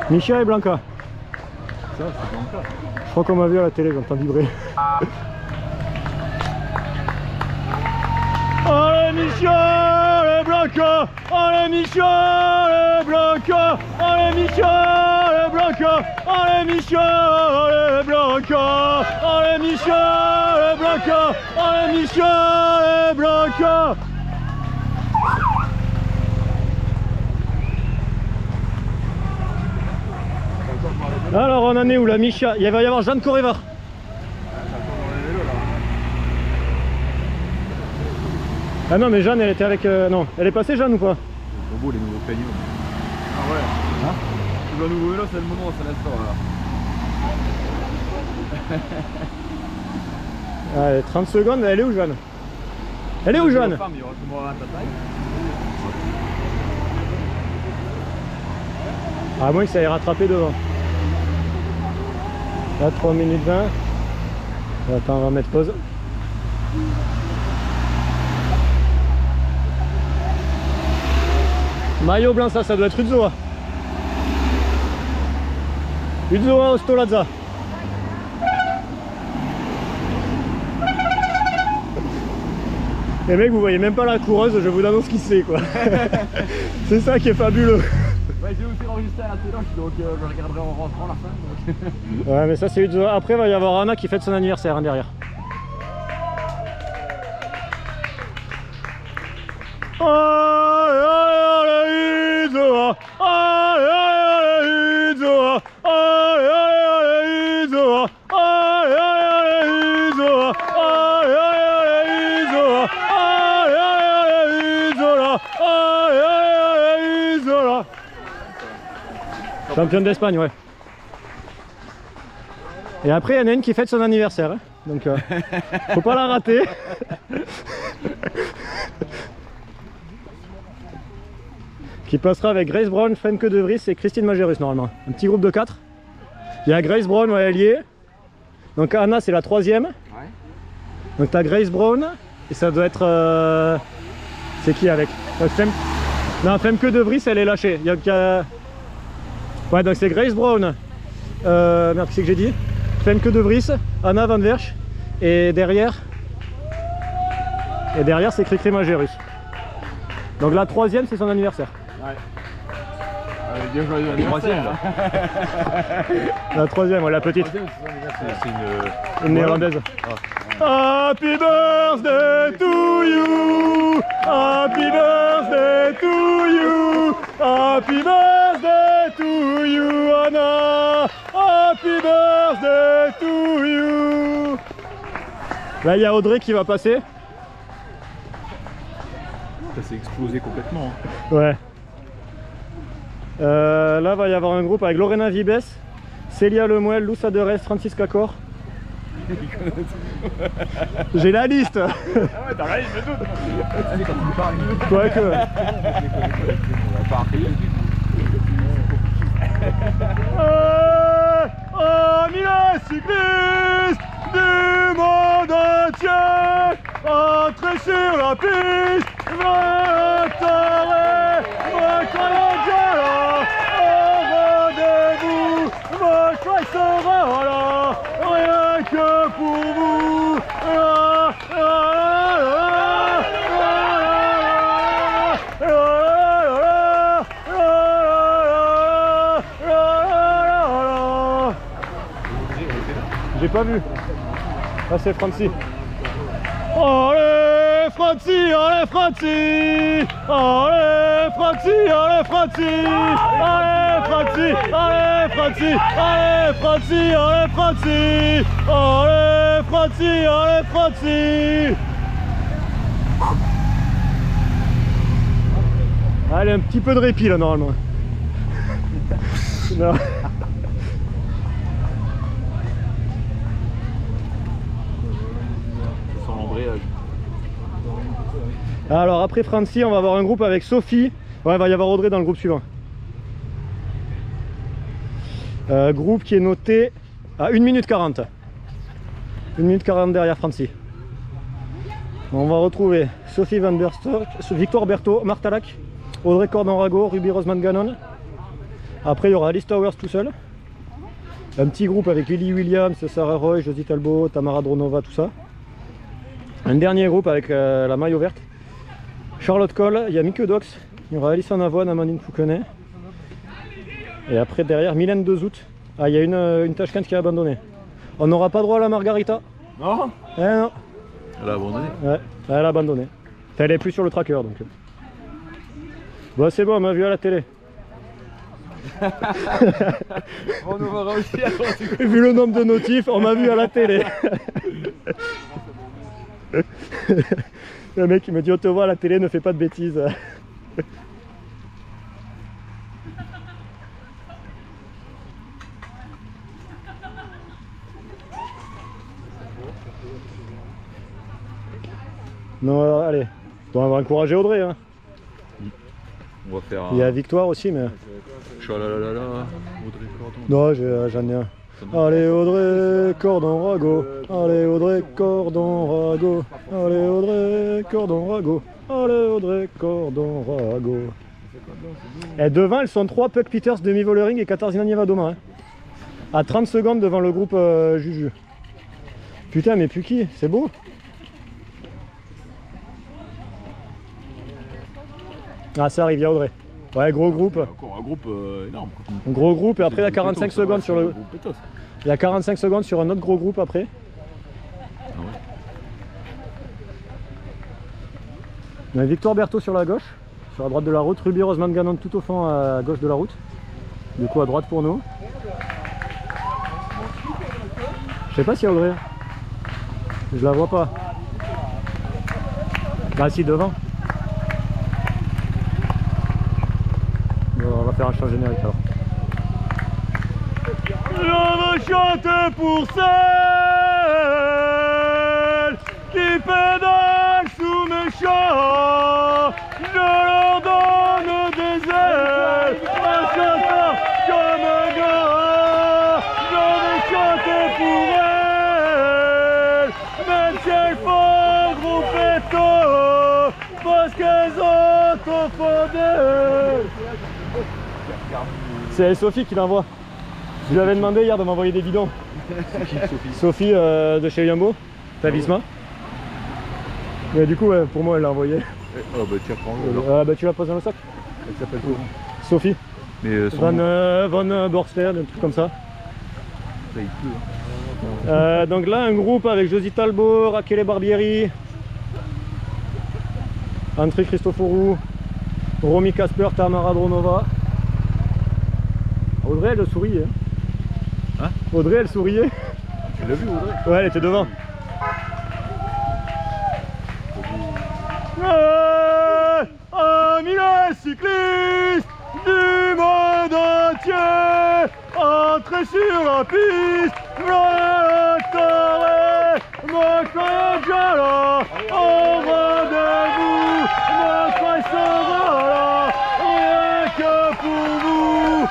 Micha et Blanca. Ça, c'est Blanca. Je crois qu'on m'a vu à la télé, j'entends vibrer. Allez Micha et Blanca. Allez Micha et Blanca. Allez Micha et Blanca. Allez Micha et Blanca. Allez Micha et Blanca. Allez Micha et Blanca. Alors on en est où la Micha? Il va y avoir Jeanne Correva. Ah non mais Jeanne elle était avec... non, elle est passée Jeanne ou pas? C'est trop beau les nouveaux peignots. Ah ouais. Hein? Le nouveau vélo c'est le moment, c'est l'instant là. Allez, 30 secondes, elle est où Jeanne? Elle est où Jeanne? À moins que ça ait rattrapé devant. Là 3 minutes 20. Attends, on va mettre pause. Maillot blanc, ça doit être Udzoa. Udzoa Ostolazza. Les mecs, vous voyez même pas la coureuse, je vous annonce qui c'est quoi. C'est ça qui est fabuleux. Ouais, j'ai aussi enregistré à la télé, donc je regarderai en rentrant la fin. Donc... Ouais, mais ça c'est Udzoa. Après, il va y avoir Anna qui fête son anniversaire hein, derrière. Allez, allez, Udzoa. Allez, allez, Udzoa. Allez, allez, Udzoa. Allez, allez, Udzoa. Allez, allez, Udzoa. Allez, allez, Udzoa. Allez, allez, Udzoa. Championne d'Espagne, ouais. Et après, il y en a une qui fête son anniversaire. Hein. Donc, faut pas la rater. Qui passera avec Grace Brown, Femke de Vries et Christine Majerus normalement. Un petit groupe de 4. Il y a Grace Brown, ouais, elle y est. Donc Anna, c'est la 3e. Ouais. Donc tu as Grace Brown. Et ça doit être... C'est qui avec Non, Femke de Vries, elle est lâchée. Ouais, donc c'est Grace Brown. Merde, qu'est-ce que j'ai dit? Femke de Vries, Anna Van Wersch. Et derrière... c'est Cricri Majerus. Donc la 3e, c'est son anniversaire. Ouais. Bien joyeux anniversaire là. La 3e, ouais, la petite. C'est une néerlandaise. Ah. Happy birthday to you. Happy birthday to you. Happy birthday to you, Anna. Happy birthday to you. Là, il y a Audrey qui va passer. Ça s'est explosé complètement. Ouais. Là, va y avoir un groupe avec Lorena Vibes, Célia Lemuel, Loussa de Rest, Francisca Cor. J'ai la liste. Ah ouais, t'as la liste de tout. C'est quand tu parles. Quoi que. Milan cycliste du monde entier, entrez sur la piste, votre au rendez-vous, votre choix sera là, rien que pour vous. J'ai pas vu. Ah, c'est Franci. Allez Franci, allez Franci, allez Franci, allez Franci, allez Franci, allez Franci, allez Franci, allez Franci, allez Franci, allez Franci. Allez, un petit peu de répit là normalement. Non. Alors après Franci, on va avoir un groupe avec Sophie. Ouais, il va y avoir Audrey dans le groupe suivant. Groupe qui est noté à 1 minute 40. 1 minute 40 derrière Franci. On va retrouver Sophie Van Der Stok, Victoire Berthaud, Martha Lac, Audrey Cordon-Rago, Ruby Roseman Gannon. Après il y aura Alice Towers tout seul. Un petit groupe avec Lily Williams, Sarah Roy, Josie Talbot, Tamara Dronova, tout ça. Un dernier groupe avec la maillot verte. Charlotte Cole, il y a Mieke Dox, il y aura Alison Avoine, Amandine Fouquenet. Et après derrière Mylène Dezout. Ah, il y a une Tashkent qui a abandonné. On n'aura pas droit à la Margarita. Non. Eh non. Elle a abandonné. Ouais, elle a abandonné. Enfin, elle est plus sur le tracker donc. Bon c'est bon, on m'a vu à la télé. On nous va réussir. Vu le nombre de notifs, on m'a vu à la télé. Le mec il me dit on te voit à la télé, ne fais pas de bêtises. Non alors, allez, bon, on va encourager Audrey hein. On va faire. Il y a Victoire aussi mais. Chalalala, Audrey Cordon. Non j'en ai un. Allez Audrey Cordon-Rago, allez Audrey Cordon-Rago, allez Audrey Cordon-Rago, allez Audrey Cordon-Rago. Et devant elles sont 3 Puck Peters, Demi Vollering et Katarzyna Niewidoma. Hein. À 30 secondes devant le groupe Juju. Putain mais Puki, c'est beau. Ah ça arrive, il y a Audrey. Ouais, gros groupe. Encore un groupe énorme. Un gros groupe et après il y a 45 secondes sur le. Il y a 45 secondes sur un autre gros groupe après. Ah ouais. On a Victoire Berthaud sur la gauche, sur la droite de la route. Ruby Roseman Gannon tout au fond à gauche de la route. Du coup à droite pour nous. Je sais pas s'il y a Audrey. Je la vois pas. Ah si, devant. On va faire un chant générique alors. Je veux chanter pour celles qui pédalent sous mes chants. Je leur donne des ailes en chantant comme un gars. Je veux chanter pour elles, même si elles font gros péto, parce qu'elles ont au fond d'elles. C'est Sophie qui l'envoie. Je lui avais demandé hier de m'envoyer des bidons. Sophie de chez Yumbo, Tavisma. Et du coup, pour moi, elle l'a envoyé. Oh bah tiens, prends-le. Bah tu la poses dans le sac. Elle s'appelle comment? Sophie. Mais Von Borsted, un truc comme ça. Ça il pleut. Hein. Donc là, un groupe avec Josie Talbot, Rachele Barbieri, André Christoforou, Romy Casper, Tamara Dronova. Audrey elle souriait. Hein? Audrey elle souriait. Tu l'as vu Audrey? Ouais, elle était devant. Amis les cyclistes du monde entier, entrez sur la piste, mon frère Jala, au rendez-vous, mon frère sera là, rien que pour vous.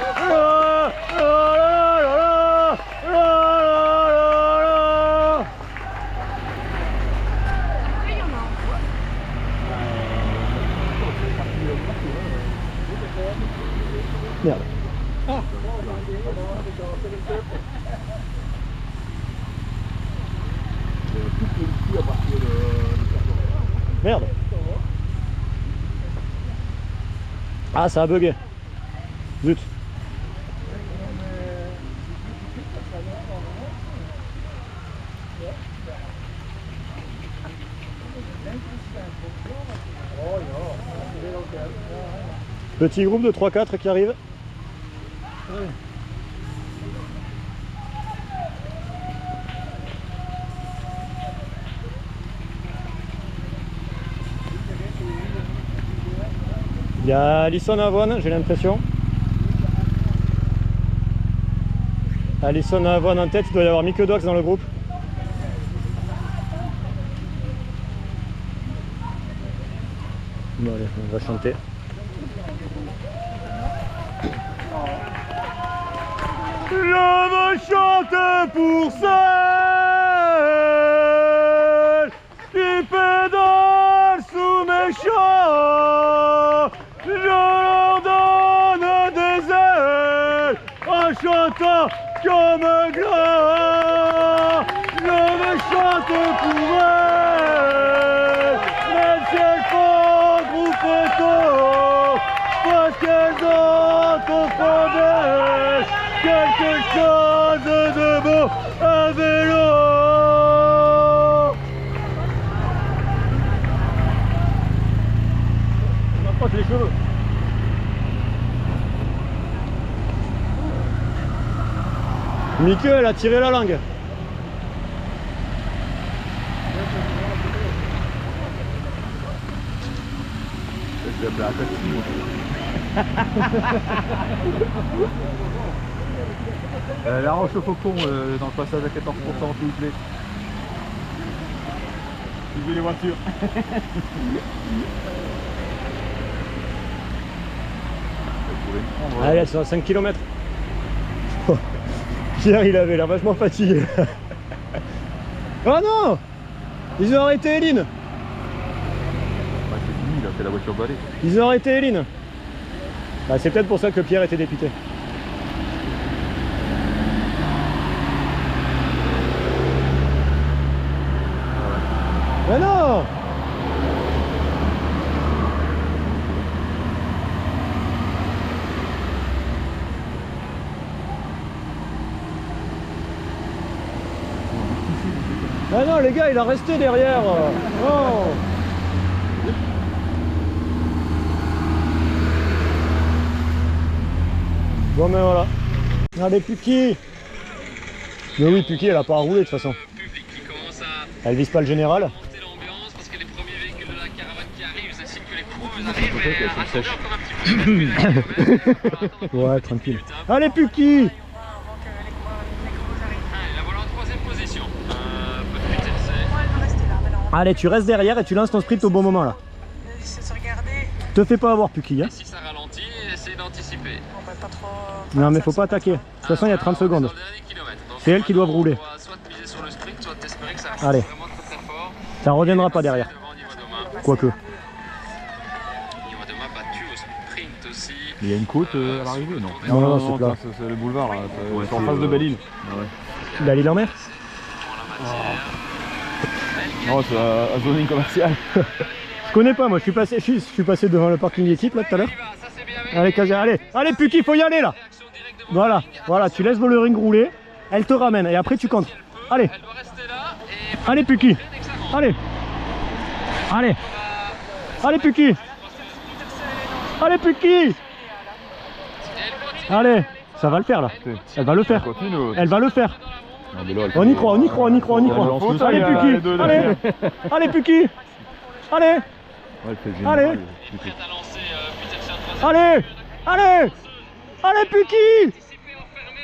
Merde. Ah. Merde. Ah, ça a bugué. Zut. Petit groupe de 3-4 qui arrive. Il y a Alison Avon, j'ai l'impression. Alison Avon en tête, il doit y avoir Mick Dox dans le groupe. Bon allez, on va chanter. Je me chante pour celle qui pédale sous mes champs. Je leur donne des ailes en chantant comme un glas. Je me chante pour elles, même si elles font groupe photo, parce qu'elles ont au fond d'elles quelque chose de beau, un vélo. On approche les cheveux. Mickey, elle a tiré la langue. Je vais appeler un taxi. La Roche au Faucon dans le passage à 14%, s'il vous plaît. Suivez les voitures. Allez, elles sont à 5 km. Pierre, il avait l'air vachement fatigué. Oh non! Ils ont arrêté Eline. Ouais, c'est fini là, c'est la voiture balai. Ils ont arrêté Eline. Bah, c'est peut-être pour ça que Pierre était dépité. Mais non! Ah non, les gars, il a resté derrière. Oh. Bon, mais voilà. Allez, Puki. Mais oui, Puki, elle a pas à rouler de toute façon. Elle vise pas le général. Parce que les premiers véhicules de la caravane qui arrivent, ça signe que les coureuses arrivent, mais attendez encore un petit peu. Ouais, tranquille. Allez, Puki. La voilà en troisième position. Peu de PTC. Allez, tu restes derrière et tu lances ton sprint au bon moment là. Te fais pas avoir, Puki. Hein. Et si ça ralentit, essaye d'anticiper. Non, mais faut pas attaquer. De toute façon, il y a 30 secondes. C'est elles qui doivent rouler. Soit miser sur le sprint, soit t'espérer que ça reste Allez. vraiment très fort. Ça reviendra pas derrière. Quoique. Niwadoma battu au sprint aussi. Il y a une côte à l'arrivée, non? Non, c'est plat. C'est le boulevard là, c'est en face de Belle-Île. Il a l'île en mer. Non, c'est un zoning commercial. Je connais pas, moi. Je suis passé devant le parking d'équipe là tout à l'heure. Allez, Kaja, allez. Allez, Puki, faut y aller là. Voilà, voilà. Tu laisses le ring rouler. Elle te ramène et après tu contres. Allez. Allez, Puki. Allez. Allez. Allez, Puki. Allez, Puki. Allez. Ça va le faire là. Elle va le faire. Elle va le faire. On y croit, on y croit, on y croit, on y croit. Allez, Puki. Allez. Allez, Puki. Allez. Allez. Allez. Allez. Allez, Puki.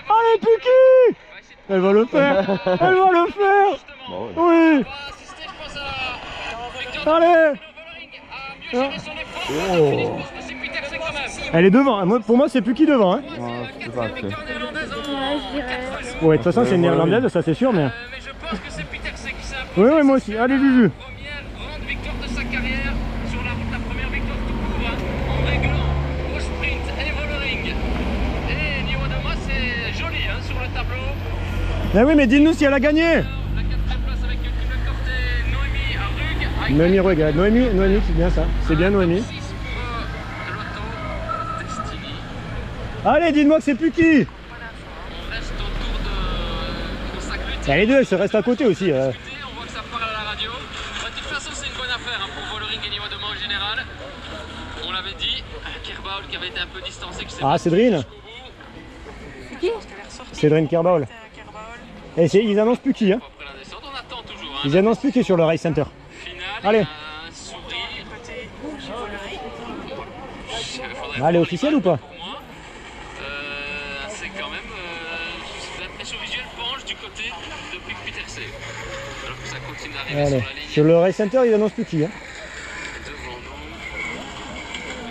Allez, Puki. Elle va le faire. Elle va le faire. Oui. Allez. Oh. Elle est devant. Moi, pour moi, c'est Puki devant. Hein. Ouais, de toute façon, c'est une néerlandaise, ça c'est sûr, mais. Oui, oui, moi aussi. Allez, Juju. Première grande victoire de sa carrière sur la route, la première victoire tout court, hein, en régulant au sprint et Vollering. Et Niwadoma, c'est joli hein, sur le tableau. Mais oui, mais dis-nous si elle a gagné. La quatrième place avec Kim Corte et Noémie à Rug. Noémie Rug, Noémie, c'est bien ça. C'est bien Noémie. 6 pour de l'auto Destiny. Allez, dites-moi que c'est Puki. On reste autour de Consacluti. Les deux, elles se restent à côté aussi. On voit que ça parle à la radio. De toute façon, c'est une bonne affaire hein, pour Vollering et Niwadoma en général. On l'avait dit, Kirba Kerbaul qui avait été un peu distancé. Ah, Cédrine. Cédrine Kerbaul. Et ils annoncent plus qui, hein. Après la descente, on attend toujours. Ils annoncent plus qui sur le Race Center. Finale, Allez. un sourire. Allez, officiel ou pas? Pour moi, c'est quand même l'impression visuelle penche du côté de Puk Pieterse. Alors que ça continue d'arriver Allez. sur la ligne. Sur le Race Center, ils annoncent plus qui, hein. Devant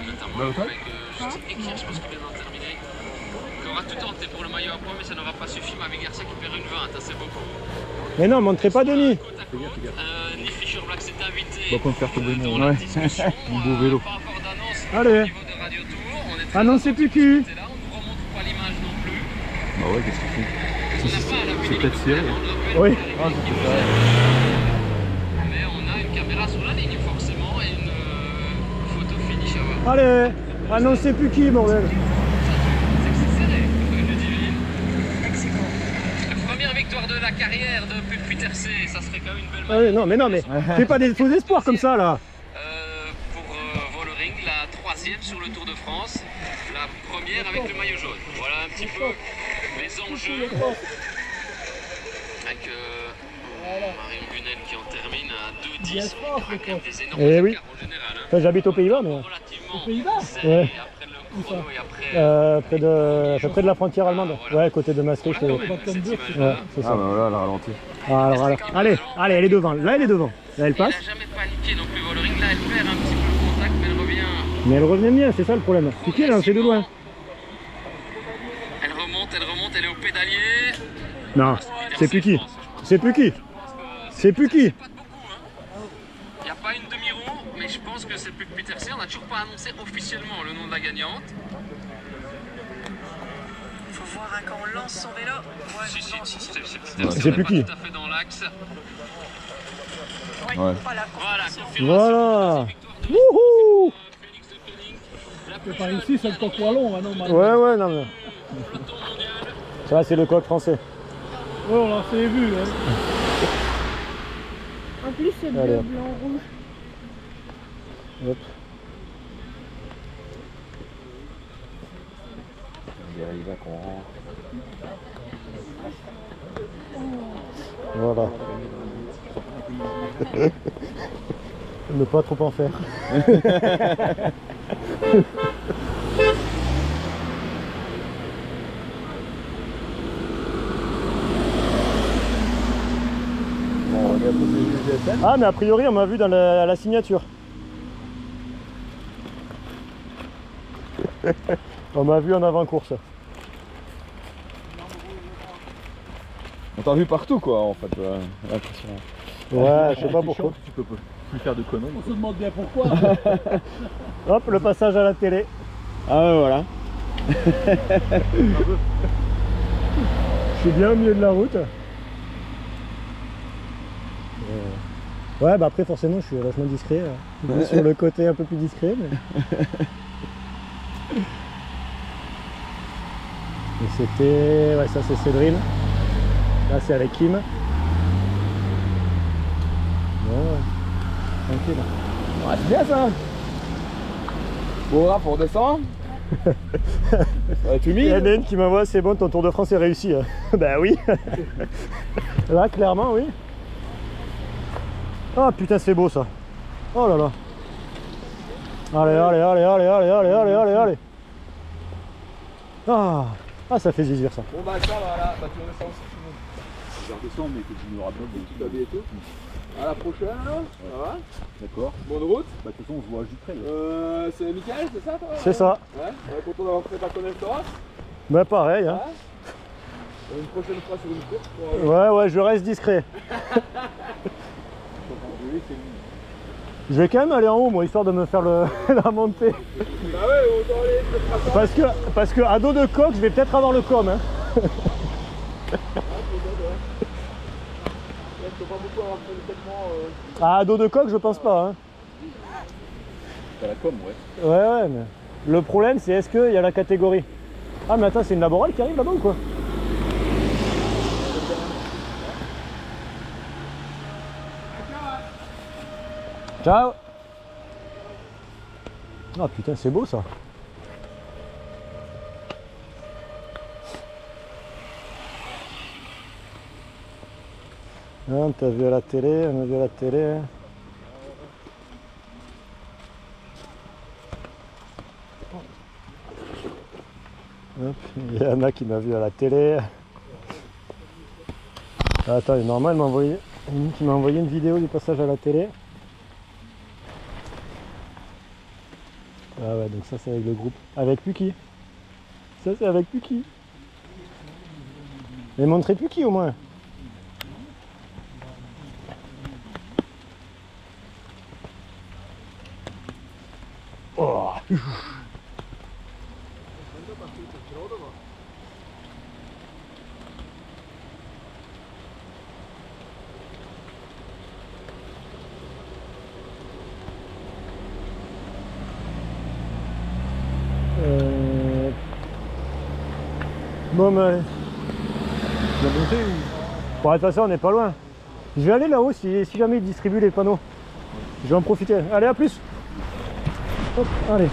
nous, notamment Bah, avec Justin Ekier, je pense qu'il vient d'en terminer. Il aura tout tenté pour le maillot à poids, mais ça n'aura pas suffi. Mavi Garcia qui perd une 20, hein, c'est beaucoup. Mais non, montrez pas Denis. Côte à côte, Nick Fischer Black s'est invité Bah, qu'on faire tomber dans mon- la ouais. discussion. Un beau vélo. Pas encore d'annonce Allez. au niveau de Radio Tour. On est très Annoncez plus qui. attentifs, là, on ne remonte pas l'image non plus. Bah ouais, qu'est-ce qu'il fait? On n'a pas la C'est peut-être serré. Oui. Mais on a une caméra sur la ligne forcément et une photo finish à voir. Allez, annoncez plus qui, bordel. C'est que c'est serré, je divine. La première victoire de la carrière de Puk Pieterse, ça serait quand même une belle Allez, non, mais fais pas des faux espoirs comme ça, là. pour Vollering, la troisième sur le Tour de France, la première avec le maillot jaune. Voilà un petit peu les enjeux. Avec Marion Bunel qui en termine à 2,10. Il y aura quand même des énormes Eh oui. écarts en général. Hein. Enfin, j'habite aux Pays-Bas, mais Relativement serré Ouais. après le chrono et après. près de la frontière allemande. Ouais, côté de Maastricht. Voilà, Ouais, quand même, cette c'est image-là. ça. Ah bah voilà, elle a ralenti. Alors. Allez, elle est devant. Là, elle est devant. Là, elle Elle passe. n'a jamais paniqué non plus Vollering. Là, elle perd un petit peu le contact, mais elle revient. Mais elle revenait bien, c'est ça le problème. C'est qui, elle a lancé de loin. Elle remonte, elle est au pédalier. Non, c'est plus qui. C'est plus qui. C'est plus qui. Pas de beaucoup, hein. Il n'y a pas une demi-roue, mais je pense que c'est Puk Pieterse. On n'a toujours pas annoncé officiellement le nom de la gagnante. Faut voir hein, quand on lance son vélo. Ouais, Si, non, si. C'est on est plus pas qui. tout à fait dans l'axe. Ouais, Ouais. voilà. Voilà, confirmation. Voilà. Victoire de Wouhou. Félix de Koenig. La C'est plus par jeune ici, c'est le coq wallon, hein, normalement. Ouais, non, mais. peloton mondial. Ça, c'est le coq français. Ouais, on l'a fait vu. Hein. En plus, c'est bleu, Allez. blanc, rouge. Hop. Il va qu'on rentre. Voilà. Ne pas trop en faire. Bon, on est à poser les GSM. Ah, mais a priori, on m'a vu dans la signature. On m'a vu en avant-course. On t'a vu partout quoi en fait, l'impression. Ouais, je sais pas pourquoi. Tu peux plus faire de conneries. On se demande bien pourquoi. Hop, le passage à la télé. Ah ouais voilà. Je suis bien au milieu de la route. Ouais, bah après, forcément, je suis vachement discret. Sur le côté un peu plus discret. Mais... Et c'était... Ouais, ça c'est Cédrine. Là, c'est avec Kim. Bon, ouais. Tranquille. Ah, c'est bien ça. Bon Raph, on redescend. Ouais, tu Il mis y en a une qui m'envoie, c'est bon, ton Tour de France est réussi. Bah oui. Là, clairement, oui. Ah putain, c'est beau ça. Oh là là. Allez. Ah, ça fait zizir ça. Bon bah ça voilà, bah tu redescends si tu veux. Je redescends mais que tu me rappelles tout à bientôt. À la prochaine alors, ça va. D'accord. Bonne route. Bah de toute façon on se voit juste près. C'est Mickaël, c'est ça toi? C'est ça. Ouais, on est content d'avoir fait ta connaissance. Bah pareil. Hein. Ouais. Une prochaine fois sur une course pour... Ouais, je reste discret. Oui, c'est lui. Je vais quand même aller en haut, moi, histoire de me faire la montée. Bah ouais, autant aller peut-être à ça. Parce que à dos de coq, je vais peut-être avoir le com. Hein. Il faut pas beaucoup avoir fait le segment... Ah, à dos de coq, je pense pas. Hein. T'as la com, ouais. Ouais, mais le problème, c'est est-ce qu'il y a la catégorie. Ah, mais attends, c'est une laborale qui arrive là-bas ou quoi? Ciao. Ah putain, c'est beau ça. On t'a vu à la télé, on a vu à la télé. Hop, il y en a qui m'a vu à la télé. Ah, attends, normalement il m'a envoyé une vidéo du passage à la télé. Ah ouais, donc ça c'est avec le groupe. Avec Puki. Ça c'est avec Puki. Mais montrez Puki au moins. Oh. Bon, mais... Bon, de toute façon, on n'est pas loin. Je vais aller là-haut si jamais ils distribuent les panneaux. Je vais en profiter. Allez, à plus. Hop, allez.